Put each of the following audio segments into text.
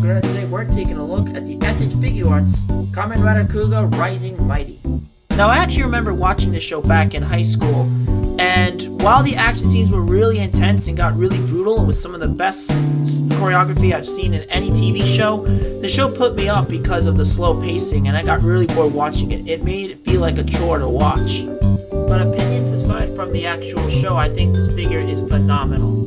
Rider. Today we're taking a look at the SH Figuarts Kamen Rider Kuuga Rising Mighty. Now I actually remember watching this show back in high school, and while the action scenes were really intense and got really brutal with some of the best choreography I've seen in any TV show, the show put me off because of the slow pacing and I got really bored watching it. It made it feel like a chore to watch. But opinions aside from the actual show, I think this figure is phenomenal.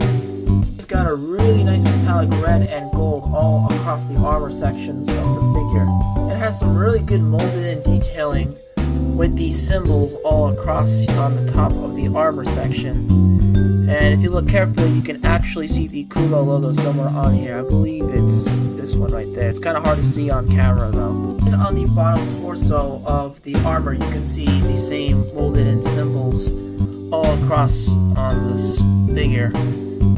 It's got a really nice metallic red and gold all across the armor sections of the figure. It has some really good molded in detailing with these symbols all across on the top of the armor section. And if you look carefully, you can actually see the Kuuga logo somewhere on here. I believe it's this one right there. It's kind of hard to see on camera though. And on the bottom torso of the armor, you can see the same molded in symbols all across on this figure.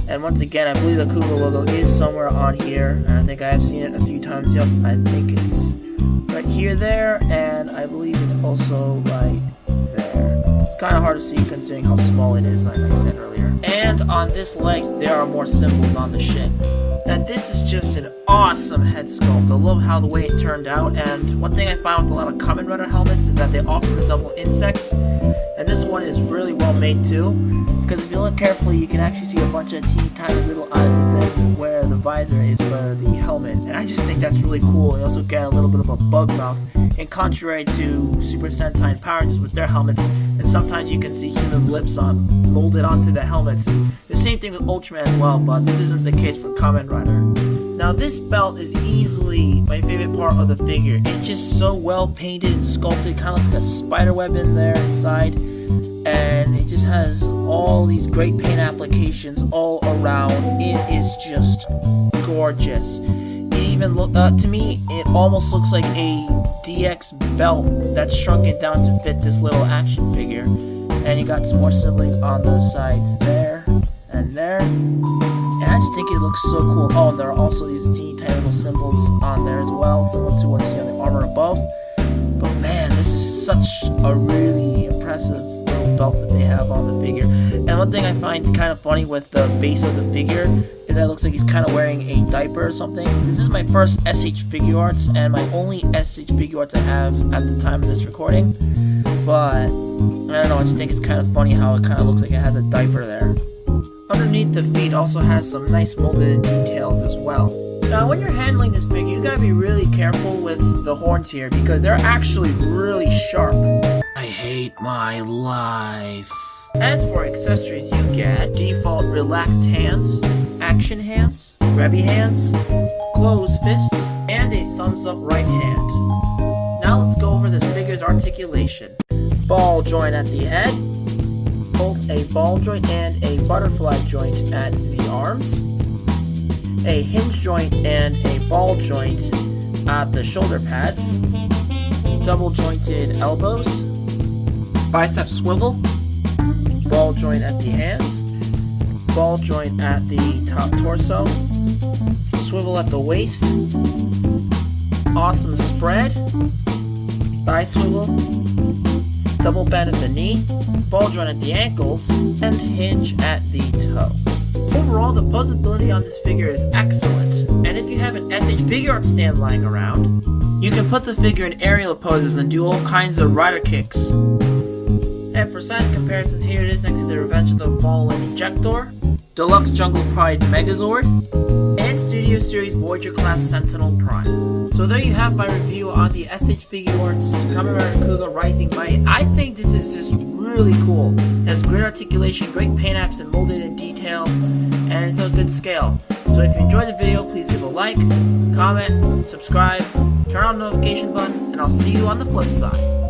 And once again, I believe the Kuuga logo is somewhere on here, and I think I have seen it a few times. Yep, I think it's right here, there, and I believe it's also right there. It's kind of hard to see considering how small it is, like I said earlier. And on this leg, there are more symbols on the shin. And this is just an awesome head sculpt. I love how the way it turned out, and one thing I found with a lot of Kamen Rider helmets is that they often resemble insects, and this one is really well made too, because if you look carefully, you can actually see a bunch of teeny tiny little eyes within where the visor is for the helmet, and I just think that's really cool. You also get a little bit of a bug mouth, and contrary to Super Sentai and Power Rangers with their helmets, and sometimes you can see human lips molded onto the helmets. The same thing with Ultraman as well, but this isn't the case for Kamen Rider. Now this belt is easily my favorite part of the figure. It's just so well painted and sculpted, kind of looks like a spider web in there inside, and it just has all these great paint applications all around. It is just gorgeous. It even to me, it almost looks like a DX belt that's shrunken down to fit this little action figure. And you got some more sibling on those sides there and there. And I just think it looks so cool. Oh, and there are also these teeny tiny little symbols on there as well, similar to what you see on the armor above. But man, this is such a really impressive little belt that they have on the figure. And one thing I find kind of funny with the base of the figure is that it looks like he's kind of wearing a diaper or something. This is my first SH Figuarts and my only SH Figuarts I have at the time of this recording. But I don't know, I just think it's kind of funny how it kind of looks like it has a diaper there. Underneath the feet also has some nice molded in details as well. Now when you're handling this figure, you gotta be really careful with the horns here because they're actually really sharp. I hate my life. As for accessories, you get default relaxed hands, action hands, grabby hands, closed fists, and a thumbs up right hand. Now let's go over this figure's articulation. Ball joint at the head, both a ball joint and a butterfly joint at the arms, a hinge joint and a ball joint at the shoulder pads, double jointed elbows, bicep swivel, ball joint at the hands, ball joint at the top torso, swivel at the waist, awesome spread, thigh swivel, double bend at the knee, ball joint at the ankles, and hinge at the toe. Overall, the posability on this figure is excellent, and if you have an SH Figuarts stand lying around, you can put the figure in aerial poses and do all kinds of rider kicks. And for size comparisons, here it is next to the Revenge of the Fallen Ejector, Deluxe Jungle Pride Megazord, and Studio Series Voyager Class Sentinel Prime. So there you have my review on the SH Figuarts Kamen Rider Kuuga Rising Mighty. I think this is just really cool. It has great articulation, great paint apps and molded in detail, and it's a good scale. So if you enjoyed the video, please give a like, comment, subscribe, turn on the notification button, and I'll see you on the flip side.